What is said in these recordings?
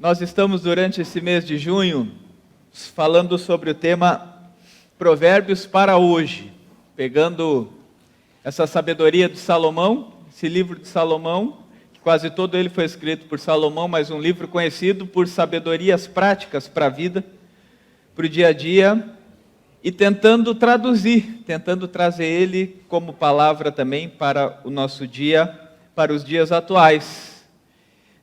Nós estamos durante esse mês de junho falando sobre o tema Provérbios para hoje, pegando essa sabedoria de Salomão, esse livro de Salomão, que quase todo ele foi escrito por Salomão, mas um livro conhecido por sabedorias práticas para a vida, para o dia a dia, e tentando trazer ele como palavra também para o nosso dia, para os dias atuais.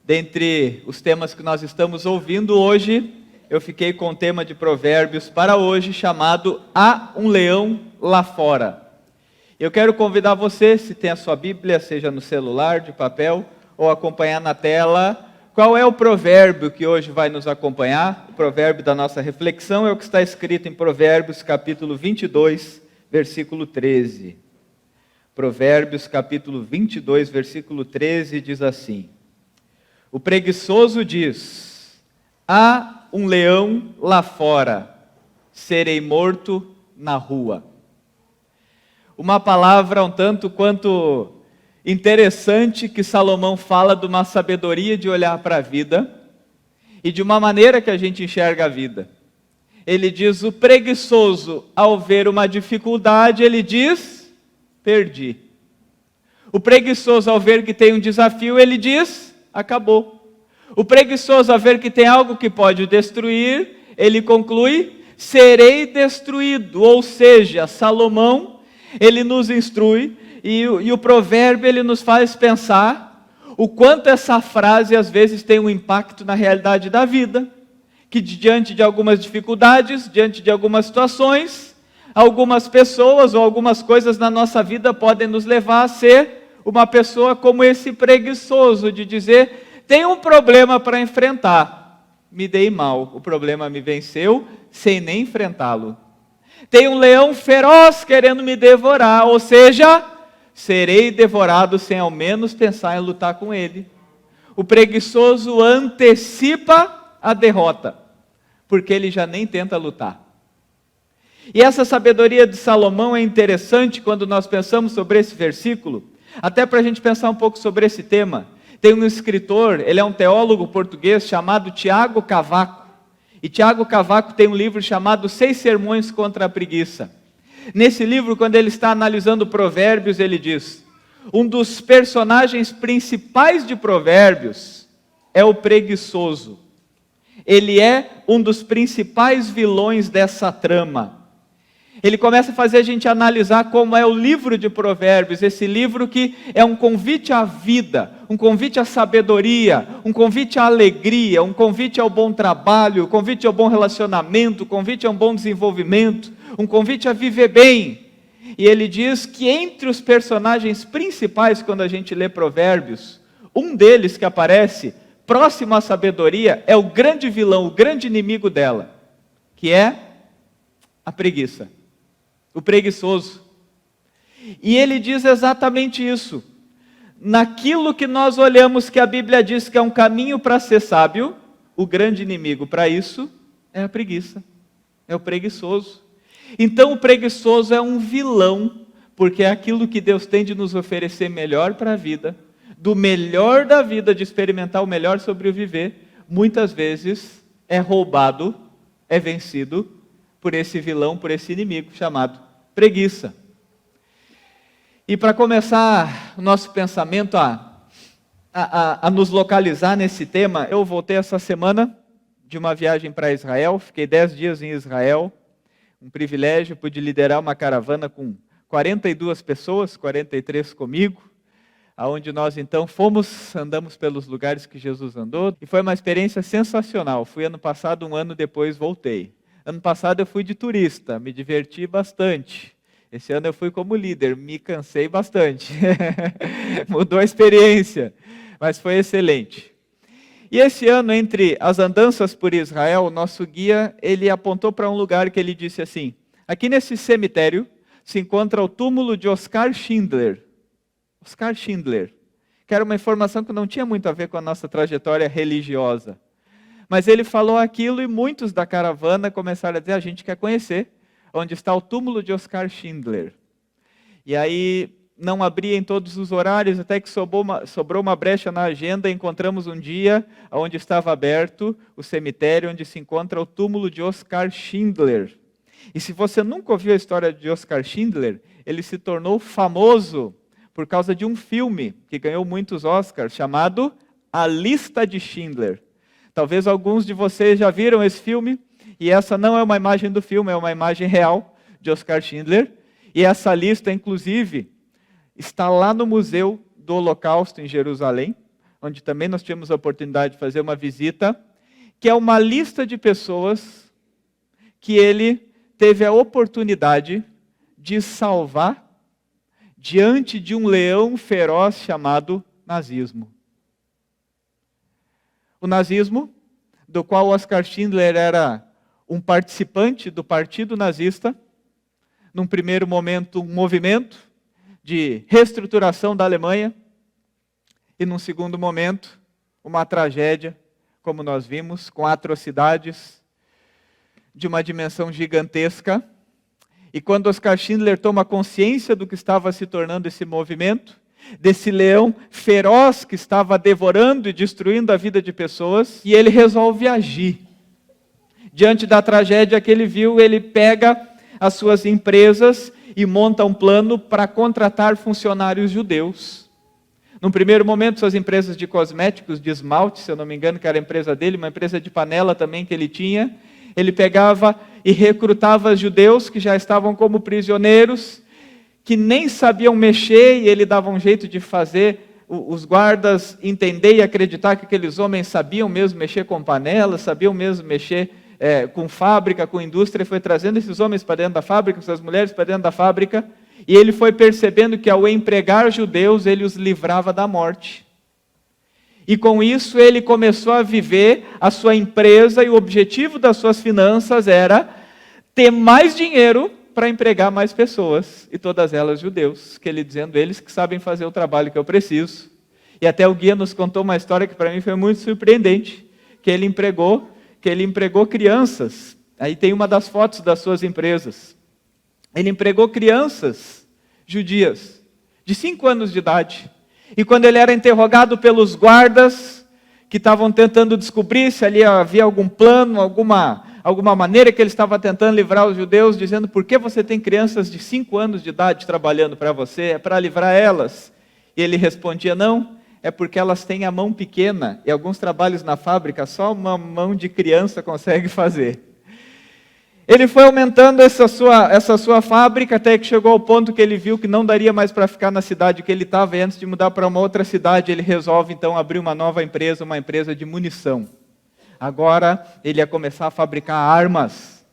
Dentre os temas que nós estamos ouvindo hoje, eu fiquei com o tema de Provérbios para hoje, chamado Há um Leão Lá Fora. Eu quero convidar você, se tem a sua Bíblia, seja no celular, de papel, ou acompanhar na tela, qual é o provérbio que hoje vai nos acompanhar. O provérbio da nossa reflexão é o que está escrito em Provérbios, capítulo 22, versículo 13. Provérbios, capítulo 22, versículo 13, diz assim: o preguiçoso diz: há um leão lá fora, serei morto na rua. Uma palavra um tanto quanto interessante que Salomão fala de uma sabedoria de olhar para a vida e de uma maneira que a gente enxerga a vida. Ele diz: o preguiçoso, ao ver uma dificuldade, ele diz: perdi. O preguiçoso, ao ver que tem um desafio, ele diz: acabou. O preguiçoso, ao ver que tem algo que pode destruir, ele conclui: serei destruído. Ou seja, Salomão, ele nos instrui, e o provérbio, ele nos faz pensar o quanto essa frase às vezes tem um impacto na realidade da vida, que diante de algumas dificuldades, diante de algumas situações, algumas pessoas ou algumas coisas na nossa vida podem nos levar a ser uma pessoa como esse preguiçoso, de dizer: tem um problema para enfrentar, me dei mal, o problema me venceu sem nem enfrentá-lo. Tem um leão feroz querendo me devorar, ou seja, serei devorado sem ao menos pensar em lutar com ele. O preguiçoso antecipa a derrota, porque ele já nem tenta lutar. E essa sabedoria de Salomão é interessante quando nós pensamos sobre esse versículo, até para a gente pensar um pouco sobre esse tema. Tem um escritor, ele é um teólogo português chamado Tiago Cavaco. E Tiago Cavaco tem um livro chamado 6 Sermões contra a Preguiça. Nesse livro, quando ele está analisando Provérbios, ele diz: um dos personagens principais de Provérbios é o preguiçoso. Ele é um dos principais vilões dessa trama. Ele começa a fazer a gente analisar como é o livro de Provérbios, esse livro que é um convite à vida, um convite à sabedoria, um convite à alegria, um convite ao bom trabalho, um convite ao bom relacionamento, um convite a um bom desenvolvimento, um convite a viver bem. E ele diz que entre os personagens principais, quando a gente lê Provérbios, um deles que aparece próximo à sabedoria é o grande vilão, o grande inimigo dela, que é a preguiça. O preguiçoso. E ele diz exatamente isso. Naquilo que nós olhamos que a Bíblia diz que é um caminho para ser sábio, o grande inimigo para isso é a preguiça, é o preguiçoso. Então o preguiçoso é um vilão, porque é aquilo que Deus tem de nos oferecer melhor para a vida, do melhor da vida, de experimentar o melhor sobre o viver, muitas vezes é roubado, é vencido por esse vilão, por esse inimigo chamado preguiça. E para começar o nosso pensamento a nos localizar nesse tema, eu voltei essa semana de uma viagem para Israel, fiquei 10 dias em Israel, um privilégio, pude liderar uma caravana com 42 pessoas, 43 comigo, aonde nós então andamos pelos lugares que Jesus andou, e foi uma experiência sensacional. Fui ano passado, um ano depois voltei. Ano passado eu fui de turista, me diverti bastante. Esse ano eu fui como líder, me cansei bastante. Mudou a experiência, mas foi excelente. E esse ano, entre as andanças por Israel, o nosso guia, ele apontou para um lugar que ele disse assim: aqui nesse cemitério se encontra o túmulo de Oskar Schindler. Oskar Schindler, que era uma informação que não tinha muito a ver com a nossa trajetória religiosa. Mas ele falou aquilo e muitos da caravana começaram a dizer: a gente quer conhecer onde está o túmulo de Oskar Schindler. E aí não abria em todos os horários, até que sobrou uma brecha na agenda. Encontramos um dia onde estava aberto o cemitério onde se encontra o túmulo de Oskar Schindler. E se você nunca ouviu a história de Oskar Schindler, ele se tornou famoso por causa de um filme que ganhou muitos Oscars, chamado A Lista de Schindler. Talvez alguns de vocês já viram esse filme, e essa não é uma imagem do filme, é uma imagem real de Oskar Schindler. E essa lista, inclusive, está lá no Museu do Holocausto, em Jerusalém, onde também nós tivemos a oportunidade de fazer uma visita, que é uma lista de pessoas que ele teve a oportunidade de salvar diante de um leão feroz chamado nazismo. O nazismo, do qual Oskar Schindler era um participante do partido nazista, num primeiro momento um movimento de reestruturação da Alemanha, e num segundo momento uma tragédia, como nós vimos, com atrocidades de uma dimensão gigantesca. E quando Oskar Schindler toma consciência do que estava se tornando esse movimento, desse leão feroz que estava devorando e destruindo a vida de pessoas, e ele resolve agir. Diante da tragédia que ele viu, ele pega as suas empresas e monta um plano para contratar funcionários judeus. Num primeiro momento, suas empresas de cosméticos, de esmalte, se eu não me engano, que era a empresa dele, uma empresa de panela também que ele tinha, ele pegava e recrutava judeus que já estavam como prisioneiros, que nem sabiam mexer, e ele dava um jeito de fazer os guardas entender e acreditar que aqueles homens sabiam mesmo mexer com panelas, sabiam mesmo mexer com fábrica, com indústria. Foi trazendo esses homens para dentro da fábrica, essas mulheres para dentro da fábrica, e ele foi percebendo que ao empregar judeus, ele os livrava da morte. E com isso ele começou a viver a sua empresa, e o objetivo das suas finanças era ter mais dinheiro para empregar mais pessoas, e todas elas judeus, que ele dizendo, eles que sabem fazer o trabalho que eu preciso. E até o guia nos contou uma história que para mim foi muito surpreendente, que ele empregou crianças. Aí tem uma das fotos das suas empresas. Ele empregou crianças judias, de 5 anos de idade. E quando ele era interrogado pelos guardas, que estavam tentando descobrir se ali havia algum plano, alguma maneira que ele estava tentando livrar os judeus, dizendo, por que você tem crianças de 5 anos de idade trabalhando para você? É para livrar elas? E ele respondia, não, é porque elas têm a mão pequena, e alguns trabalhos na fábrica só uma mão de criança consegue fazer. Ele foi aumentando essa sua fábrica, até que chegou ao ponto que ele viu que não daria mais para ficar na cidade que ele estava, e antes de mudar para uma outra cidade, ele resolve então abrir uma nova empresa, uma empresa de munição. Agora ele ia começar a fabricar armas,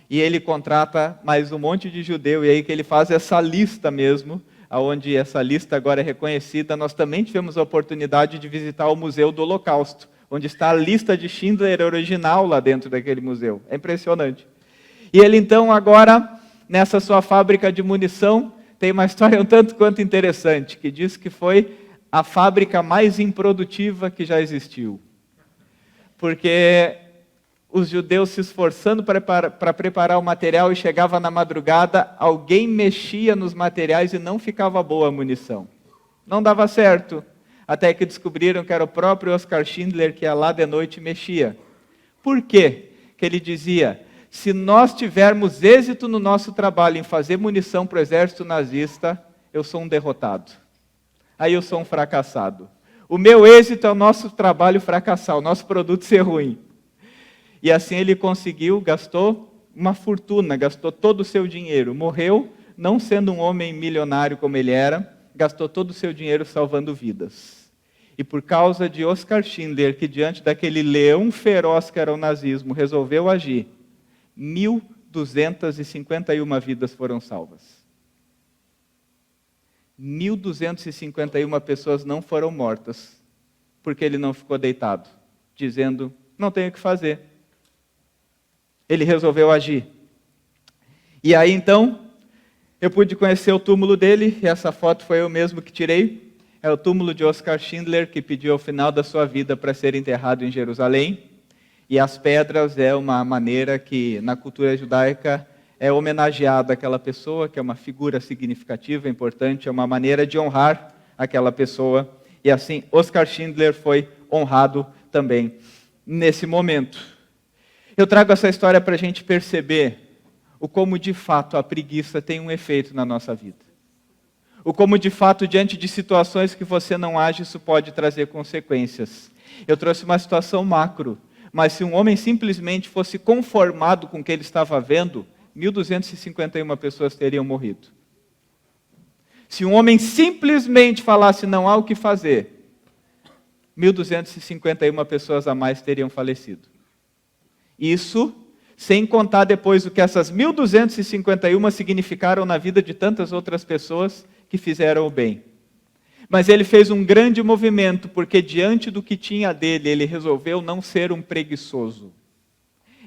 e ele contrata mais um monte de judeu, e aí que ele faz essa lista mesmo, onde essa lista agora é reconhecida. Nós também tivemos a oportunidade de visitar o Museu do Holocausto, onde está a lista de Schindler original lá dentro daquele museu. É impressionante. E ele então agora, nessa sua fábrica de munição, tem uma história um tanto quanto interessante, que diz que foi a fábrica mais improdutiva que já existiu. Porque os judeus se esforçando para preparar o material, e chegava na madrugada, alguém mexia nos materiais e não ficava boa a munição. Não dava certo, até que descobriram que era o próprio Oskar Schindler que ia lá de noite e mexia. Por quê? Que ele dizia, se nós tivermos êxito no nosso trabalho em fazer munição para o exército nazista, eu sou um derrotado. Aí eu sou um fracassado. O meu êxito é o nosso trabalho fracassar, o nosso produto ser ruim. E assim ele conseguiu, gastou uma fortuna, gastou todo o seu dinheiro. Morreu, não sendo um homem milionário como ele era, gastou todo o seu dinheiro salvando vidas. E por causa de Oskar Schindler, que diante daquele leão feroz que era o nazismo, resolveu agir, 1.251 vidas foram salvas. 1.251 pessoas não foram mortas, porque ele não ficou deitado, dizendo, não tenho o que fazer. Ele resolveu agir. E aí então, eu pude conhecer o túmulo dele, e essa foto foi eu mesmo que tirei. É o túmulo de Oskar Schindler, que pediu ao final da sua vida para ser enterrado em Jerusalém. E as pedras é uma maneira que, na cultura judaica, é homenageada aquela pessoa, que é uma figura significativa, importante, é uma maneira de honrar aquela pessoa. E assim, Oskar Schindler foi honrado também nesse momento. Eu trago essa história para a gente perceber o como de fato a preguiça tem um efeito na nossa vida. O como de fato, diante de situações que você não age, isso pode trazer consequências. Eu trouxe uma situação macro, mas se um homem simplesmente fosse conformado com o que ele estava vendo, 1.251 pessoas teriam morrido. Se um homem simplesmente falasse não há o que fazer, 1.251 pessoas a mais teriam falecido. Isso sem contar depois o que essas 1.251 significaram na vida de tantas outras pessoas que fizeram o bem. Mas ele fez um grande movimento, porque diante do que tinha dele, ele resolveu não ser um preguiçoso.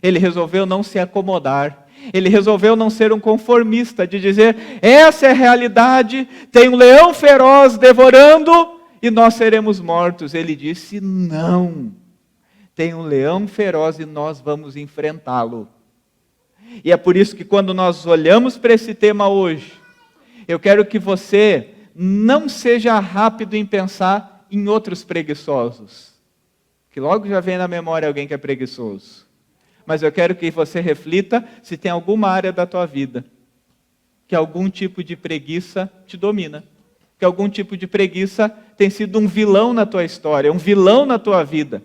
Ele resolveu não se acomodar. Ele resolveu não ser um conformista, de dizer, essa é a realidade, tem um leão feroz devorando e nós seremos mortos. Ele disse, não. Tem um leão feroz e nós vamos enfrentá-lo. E é por isso que quando nós olhamos para esse tema hoje, eu quero que você não seja rápido em pensar em outros preguiçosos. Que logo já vem na memória alguém que é preguiçoso. Mas eu quero que você reflita se tem alguma área da tua vida que algum tipo de preguiça te domina. Que algum tipo de preguiça tem sido um vilão na tua história, um vilão na tua vida,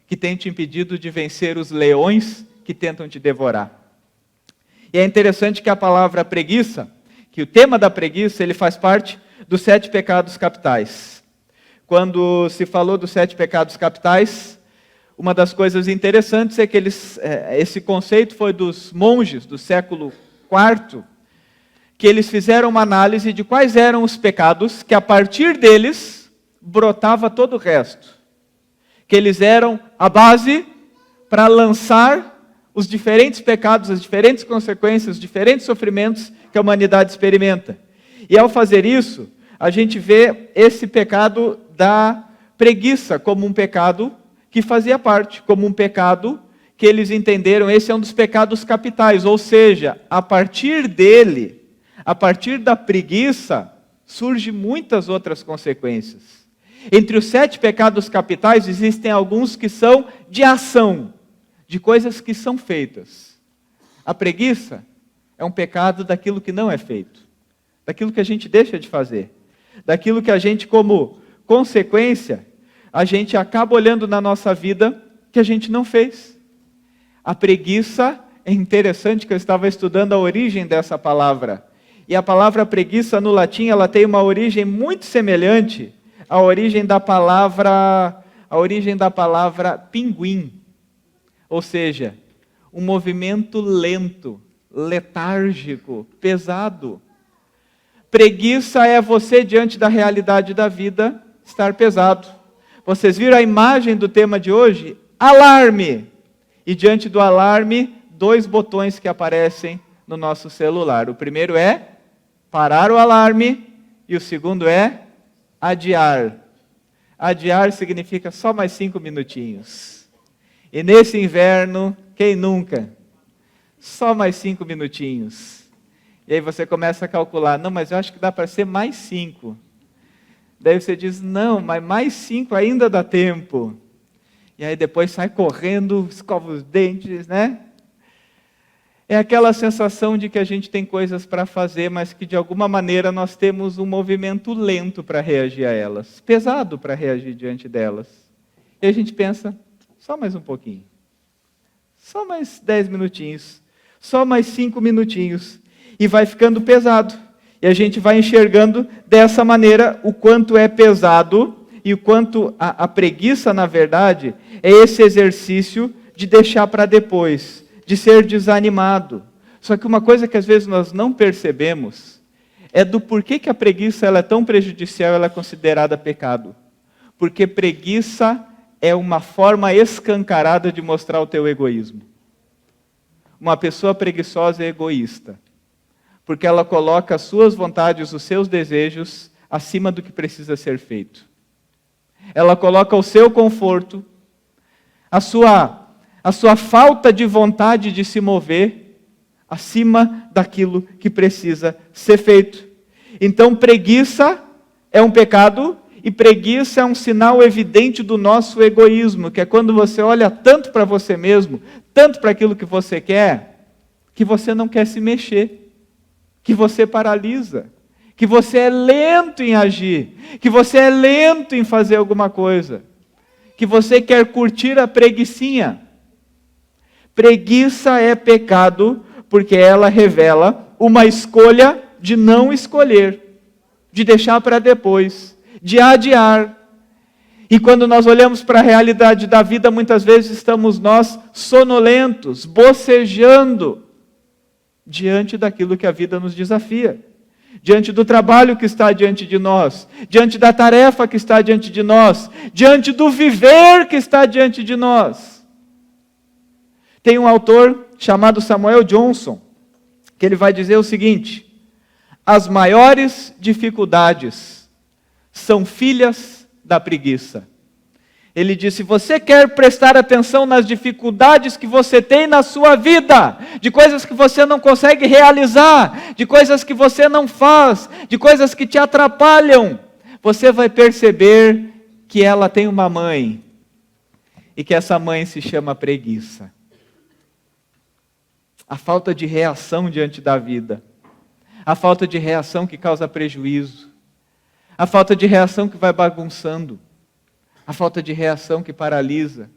que tem te impedido de vencer os leões que tentam te devorar. E é interessante que a palavra preguiça, que o tema da preguiça, ele faz parte dos 7 pecados capitais. Quando se falou dos 7 pecados capitais, uma das coisas interessantes é que esse conceito foi dos monges do século IV, que eles fizeram uma análise de quais eram os pecados que a partir deles brotava todo o resto. Que eles eram a base para lançar os diferentes pecados, as diferentes consequências, os diferentes sofrimentos que a humanidade experimenta. E ao fazer isso, a gente vê esse pecado da preguiça como um pecado que fazia parte, como um pecado que eles entenderam, esse é um dos pecados capitais, ou seja, a partir dele, a partir da preguiça, surgem muitas outras consequências. Entre os 7 pecados capitais, existem alguns que são de ação, de coisas que são feitas. A preguiça é um pecado daquilo que não é feito, daquilo que a gente deixa de fazer, daquilo que a gente, como consequência, a gente acaba olhando na nossa vida que a gente não fez. A preguiça, é interessante que eu estava estudando a origem dessa palavra. E a palavra preguiça no latim, ela tem uma origem muito semelhante à origem da palavra pinguim. Ou seja, um movimento lento, letárgico, pesado. Preguiça é você, diante da realidade da vida, estar pesado. Vocês viram a imagem do tema de hoje? Alarme! E diante do alarme, 2 botões que aparecem no nosso celular. O primeiro é parar o alarme e o segundo é adiar. Adiar significa só mais 5 minutinhos. E nesse inverno, quem nunca? Só mais 5 minutinhos. E aí você começa a calcular, não, mas eu acho que dá para ser mais 5. Daí você diz, não, mas mais 5 ainda dá tempo. E aí depois sai correndo, escova os dentes, né? É aquela sensação de que a gente tem coisas para fazer, mas que de alguma maneira nós temos um movimento lento para reagir a elas, pesado para reagir diante delas. E a gente pensa, só mais um pouquinho, só mais 10 minutinhos, só mais 5 minutinhos, e vai ficando pesado. E a gente vai enxergando dessa maneira o quanto é pesado e o quanto a preguiça, na verdade, é esse exercício de deixar para depois, de ser desanimado. Só que uma coisa que às vezes nós não percebemos é do porquê que a preguiça ela é tão prejudicial, ela é considerada pecado. Porque preguiça é uma forma escancarada de mostrar o teu egoísmo. Uma pessoa preguiçosa é egoísta, porque ela coloca as suas vontades, os seus desejos, acima do que precisa ser feito. Ela coloca o seu conforto, a sua falta de vontade de se mover, acima daquilo que precisa ser feito. Então, preguiça é um pecado, e preguiça é um sinal evidente do nosso egoísmo, que é quando você olha tanto para você mesmo, tanto para aquilo que você quer, que você não quer se mexer, que você paralisa, que você é lento em agir, que você é lento em fazer alguma coisa, que você quer curtir a preguicinha. Preguiça é pecado porque ela revela uma escolha de não escolher, de deixar para depois, de adiar. E quando nós olhamos para a realidade da vida, muitas vezes estamos nós sonolentos, bocejando, diante daquilo que a vida nos desafia, diante do trabalho que está diante de nós, diante da tarefa que está diante de nós, diante do viver que está diante de nós. Tem um autor chamado Samuel Johnson, que ele vai dizer o seguinte: as maiores dificuldades são filhas da preguiça. Ele disse: se você quer prestar atenção nas dificuldades que você tem na sua vida, de coisas que você não consegue realizar, de coisas que você não faz, de coisas que te atrapalham, você vai perceber que ela tem uma mãe, e que essa mãe se chama preguiça. A falta de reação diante da vida, a falta de reação que causa prejuízo, a falta de reação que vai bagunçando, a falta de reação que paralisa,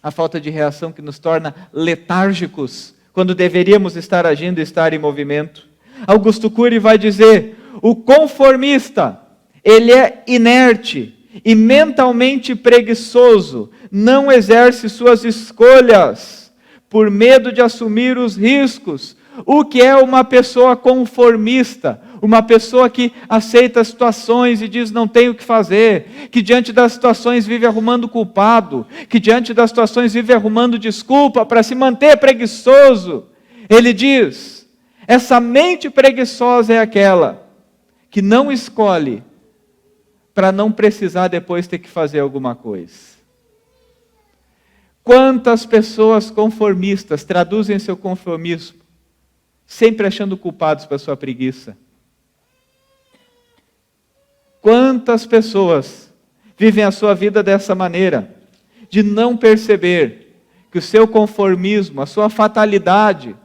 a falta de reação que nos torna letárgicos, quando deveríamos estar agindo e estar em movimento. Augusto Cury vai dizer: o conformista, ele é inerte e mentalmente preguiçoso, não exerce suas escolhas por medo de assumir os riscos. O que é uma pessoa conformista? Uma pessoa que aceita situações e diz não tem o que fazer, que diante das situações vive arrumando culpado, que diante das situações vive arrumando desculpa para se manter preguiçoso. Ele diz: essa mente preguiçosa é aquela que não escolhe para não precisar depois ter que fazer alguma coisa. Quantas pessoas conformistas traduzem seu conformismo sempre achando culpados pela sua preguiça? Quantas pessoas vivem a sua vida dessa maneira, de não perceber que o seu conformismo, a sua fatalidade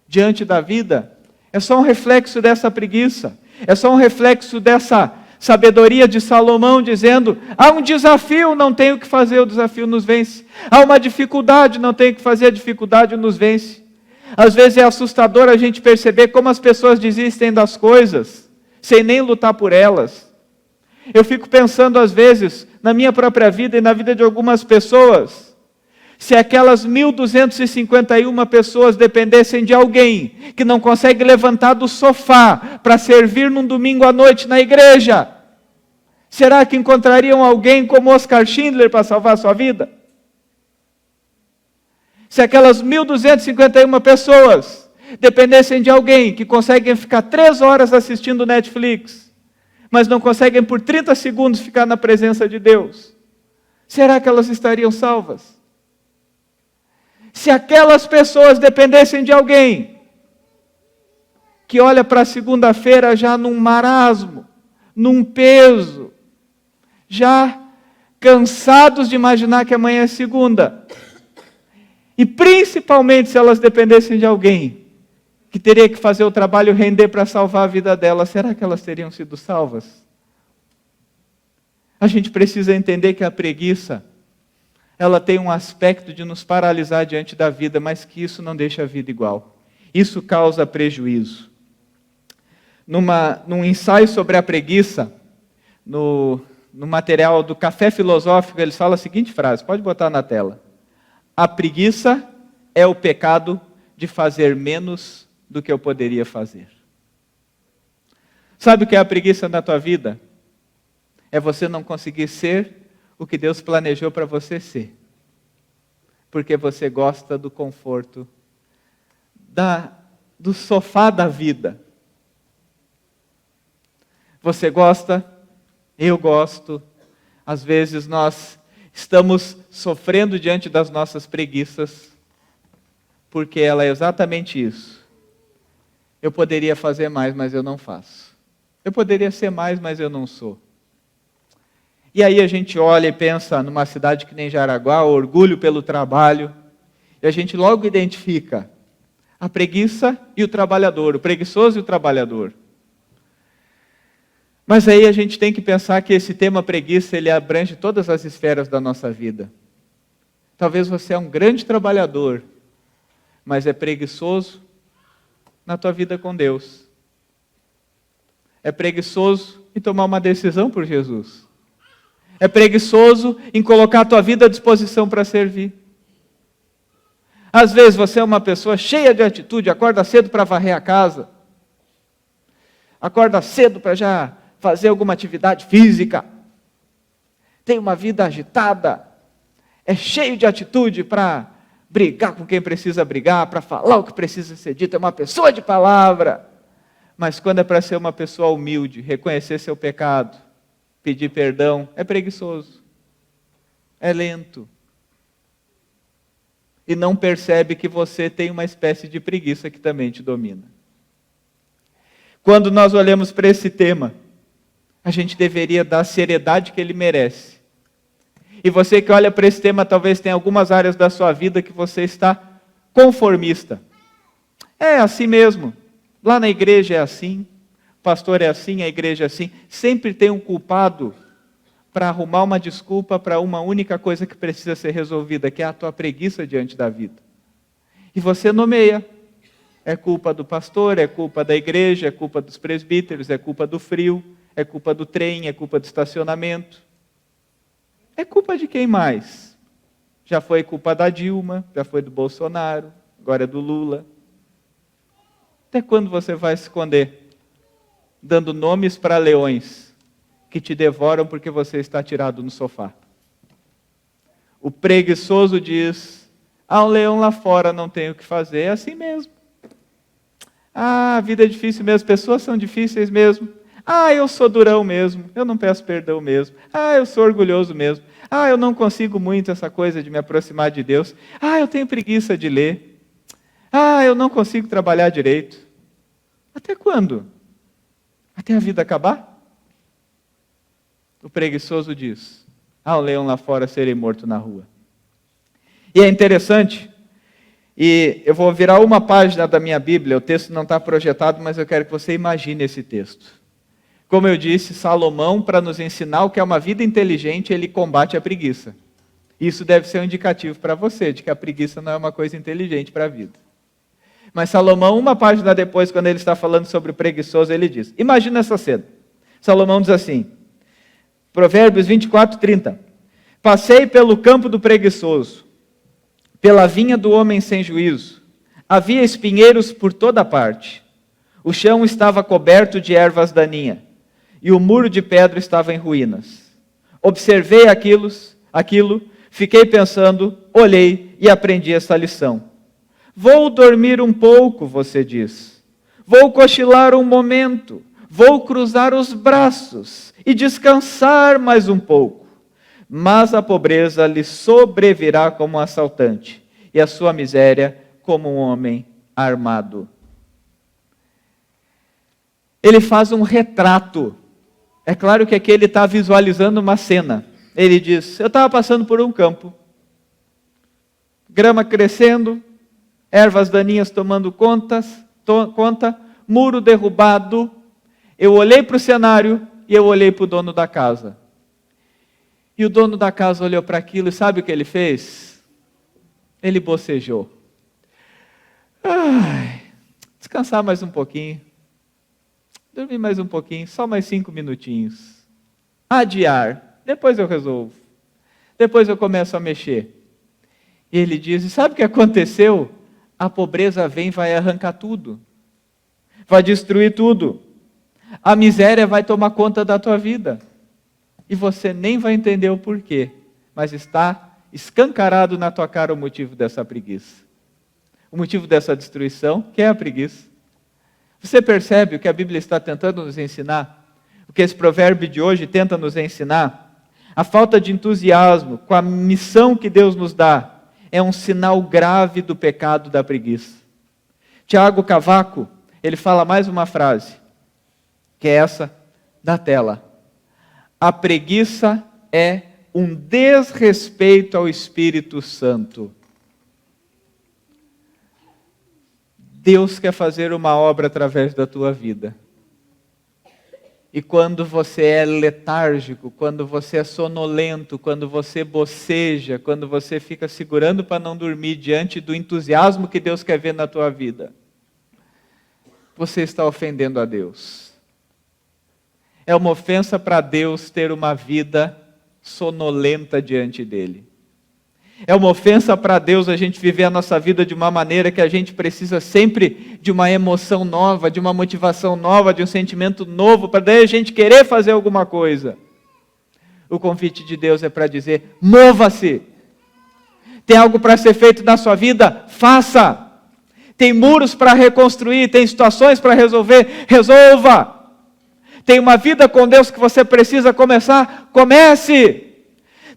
diante da vida, é só um reflexo dessa preguiça, é só um reflexo dessa sabedoria de Salomão, dizendo: há um desafio, não tenho o que fazer, o desafio nos vence. Há uma dificuldade, não tenho o que fazer, a dificuldade nos vence. Às vezes é assustador a gente perceber como as pessoas desistem das coisas, sem nem lutar por elas. Eu fico pensando às vezes, na minha própria vida e na vida de algumas pessoas, se aquelas 1.251 pessoas dependessem de alguém que não consegue levantar do sofá para servir num domingo à noite na igreja, será que encontrariam alguém como Oscar Schindler para salvar a sua vida? Se aquelas 1.251 pessoas dependessem de alguém que conseguem ficar 3 horas assistindo Netflix, mas não conseguem por 30 segundos ficar na presença de Deus, será que elas estariam salvas? Se aquelas pessoas dependessem de alguém que olha para a segunda-feira já num marasmo, num peso, já cansados de imaginar que amanhã é segunda, e principalmente se elas dependessem de alguém que teria que fazer o trabalho render para salvar a vida delas, será que elas teriam sido salvas? A gente precisa entender que a preguiça, ela tem um aspecto de nos paralisar diante da vida, mas que isso não deixa a vida igual. Isso causa prejuízo. Num ensaio sobre a preguiça, no material do Café Filosófico, eles falam a seguinte frase, pode botar na tela: a preguiça é o pecado de fazer menos do que eu poderia fazer. Sabe o que é a preguiça na tua vida? É você não conseguir ser o que Deus planejou para você ser. Porque você gosta do conforto, do sofá da vida. Você gosta, eu gosto. Às vezes nós estamos sofrendo diante das nossas preguiças, porque ela é exatamente isso. Eu poderia fazer mais, mas eu não faço. Eu poderia ser mais, mas eu não sou. E aí a gente olha e pensa numa cidade que nem Jaraguá, orgulho pelo trabalho, e a gente logo identifica a preguiça e o trabalhador, o preguiçoso e o trabalhador. Mas aí a gente tem que pensar que esse tema preguiça, ele abrange todas as esferas da nossa vida. Talvez você é um grande trabalhador, mas é preguiçoso na tua vida com Deus. É preguiçoso em tomar uma decisão por Jesus. É preguiçoso em colocar a tua vida à disposição para servir. Às vezes você é uma pessoa cheia de atitude, acorda cedo para varrer a casa, acorda cedo para já fazer alguma atividade física, tem uma vida agitada, é cheio de atitude para brigar com quem precisa brigar, para falar o que precisa ser dito, é uma pessoa de palavra. Mas quando é para ser uma pessoa humilde, reconhecer seu pecado, pedir perdão, é preguiçoso, é lento. E não percebe que você tem uma espécie de preguiça que também te domina. Quando nós olhamos para esse tema, a gente deveria dar a seriedade que ele merece. E você que olha para esse tema, talvez tenha algumas áreas da sua vida que você está conformista. É assim mesmo. Lá na igreja é assim, o pastor é assim, a igreja é assim. Sempre tem um culpado para arrumar uma desculpa para uma única coisa que precisa ser resolvida, que é a tua preguiça diante da vida. E você nomeia. É culpa do pastor, é culpa da igreja, é culpa dos presbíteros, é culpa do frio, é culpa do trem, é culpa do estacionamento. É culpa de quem mais? Já foi culpa da Dilma, já foi do Bolsonaro, agora é do Lula. Até quando você vai se esconder? Dando nomes para leões que te devoram porque você está tirado no sofá. O preguiçoso diz, um leão lá fora, não tem o que fazer, é assim mesmo. A vida é difícil mesmo, pessoas são difíceis mesmo. Eu sou durão mesmo, eu não peço perdão mesmo. Eu sou orgulhoso mesmo. Eu não consigo muito essa coisa de me aproximar de Deus. Eu tenho preguiça de ler. Eu não consigo trabalhar direito. Até quando? Até a vida acabar? O preguiçoso diz, o leão lá fora, serei morto na rua. E é interessante, e eu vou virar uma página da minha Bíblia, o texto não está projetado, mas eu quero que você imagine esse texto. Como eu disse, Salomão, para nos ensinar o que é uma vida inteligente, ele combate a preguiça. Isso deve ser um indicativo para você, de que a preguiça não é uma coisa inteligente para a vida. Mas Salomão, uma página depois, quando ele está falando sobre o preguiçoso, ele diz, imagina essa cena. Salomão diz assim, Provérbios 24:30. Passei pelo campo do preguiçoso, pela vinha do homem sem juízo. Havia espinheiros por toda parte. O chão estava coberto de ervas daninhas, e o muro de pedra estava em ruínas. Observei aquilo, fiquei pensando, olhei e aprendi essa lição. Vou dormir um pouco, você diz. Vou cochilar um momento. Vou cruzar os braços e descansar mais um pouco. Mas a pobreza lhe sobrevirá como um assaltante, e a sua miséria como um homem armado. Ele faz um retrato. É claro que aqui ele está visualizando uma cena. Ele diz, eu estava passando por um campo. Grama crescendo, ervas daninhas tomando conta, muro derrubado. Eu olhei para o cenário e eu olhei para o dono da casa. E o dono da casa olhou para aquilo e sabe o que ele fez? Ele bocejou. Descansar mais um pouquinho. Dormir mais um pouquinho, só mais 5 minutinhos. Adiar, depois eu resolvo. Depois eu começo a mexer. E ele diz, e sabe o que aconteceu? A pobreza vem e vai arrancar tudo. Vai destruir tudo. A miséria vai tomar conta da tua vida. E você nem vai entender o porquê. Mas está escancarado na tua cara o motivo dessa preguiça. O motivo dessa destruição, que é a preguiça. Você percebe o que a Bíblia está tentando nos ensinar? O que esse provérbio de hoje tenta nos ensinar? A falta de entusiasmo com a missão que Deus nos dá é um sinal grave do pecado da preguiça. Tiago Cavaco, ele fala mais uma frase, que é essa da tela. A preguiça é um desrespeito ao Espírito Santo. Deus quer fazer uma obra através da tua vida. E quando você é letárgico, quando você é sonolento, quando você boceja, quando você fica segurando para não dormir diante do entusiasmo que Deus quer ver na tua vida, você está ofendendo a Deus. É uma ofensa para Deus ter uma vida sonolenta diante dele. É uma ofensa para Deus a gente viver a nossa vida de uma maneira que a gente precisa sempre de uma emoção nova, de uma motivação nova, de um sentimento novo, para daí a gente querer fazer alguma coisa. O convite de Deus é para dizer, mova-se. Tem algo para ser feito na sua vida? Faça. Tem muros para reconstruir, tem situações para resolver? Resolva. Tem uma vida com Deus que você precisa começar? Comece.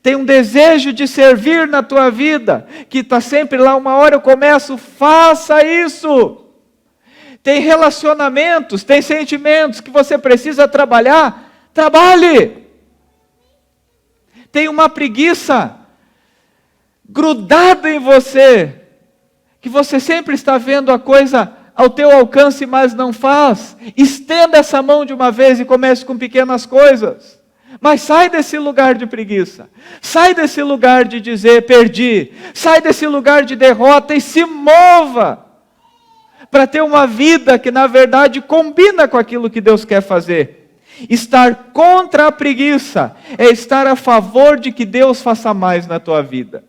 Tem um desejo de servir na tua vida, que está sempre lá, uma hora eu começo, faça isso. Tem relacionamentos, tem sentimentos que você precisa trabalhar, trabalhe. Tem uma preguiça grudada em você, que você sempre está vendo a coisa ao teu alcance, mas não faz. Estenda essa mão de uma vez e comece com pequenas coisas. Mas sai desse lugar de preguiça, sai desse lugar de dizer perdi, sai desse lugar de derrota e se mova para ter uma vida que na verdade combina com aquilo que Deus quer fazer. Estar contra a preguiça é estar a favor de que Deus faça mais na tua vida.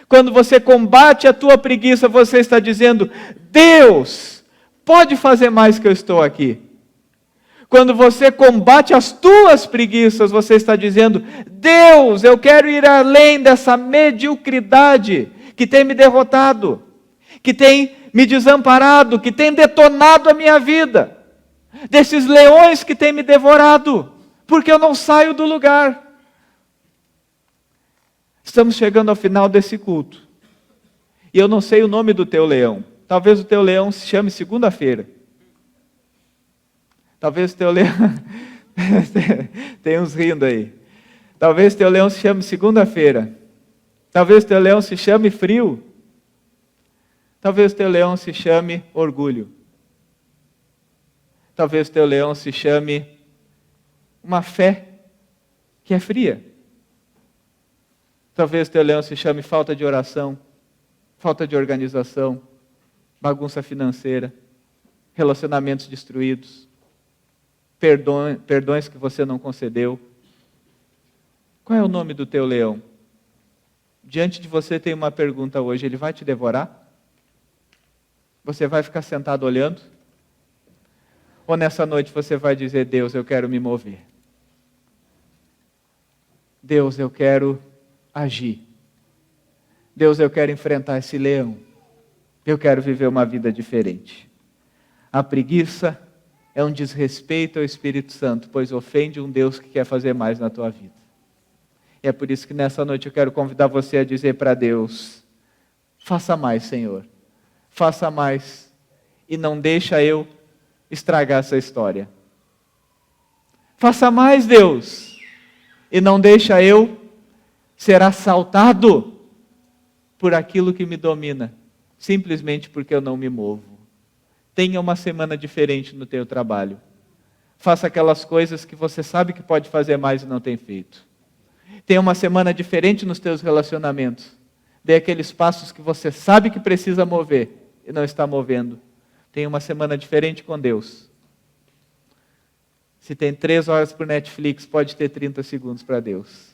Quando você combate a tua preguiça, você está dizendo, Deus pode fazer mais que eu estou aqui. Quando você combate as tuas preguiças, você está dizendo, Deus, eu quero ir além dessa mediocridade que tem me derrotado, que tem me desamparado, que tem detonado a minha vida, desses leões que tem me devorado, porque eu não saio do lugar. Estamos chegando ao final desse culto, e eu não sei o nome do teu leão, talvez o teu leão se chame segunda-feira. Talvez teu leão, tem uns rindo aí. Talvez teu leão se chame segunda-feira. Talvez teu leão se chame frio. Talvez teu leão se chame orgulho. Talvez teu leão se chame uma fé que é fria. Talvez teu leão se chame falta de oração, falta de organização, bagunça financeira, relacionamentos destruídos. Perdões que você não concedeu. Qual é o nome do teu leão? Diante de você tem uma pergunta hoje, ele vai te devorar? Você vai ficar sentado olhando? Ou nessa noite você vai dizer, Deus, eu quero me mover. Deus, eu quero agir. Deus, eu quero enfrentar esse leão. Eu quero viver uma vida diferente. A preguiça é um desrespeito ao Espírito Santo, pois ofende um Deus que quer fazer mais na tua vida. E é por isso que nessa noite eu quero convidar você a dizer para Deus, faça mais, Senhor. Faça mais. E não deixa eu estragar essa história. Faça mais, Deus. E não deixa eu ser assaltado por aquilo que me domina, simplesmente porque eu não me movo. Tenha uma semana diferente no teu trabalho. Faça aquelas coisas que você sabe que pode fazer mais e não tem feito. Tenha uma semana diferente nos teus relacionamentos. Dê aqueles passos que você sabe que precisa mover e não está movendo. Tenha uma semana diferente com Deus. Se tem 3 horas por Netflix, pode ter 30 segundos para Deus.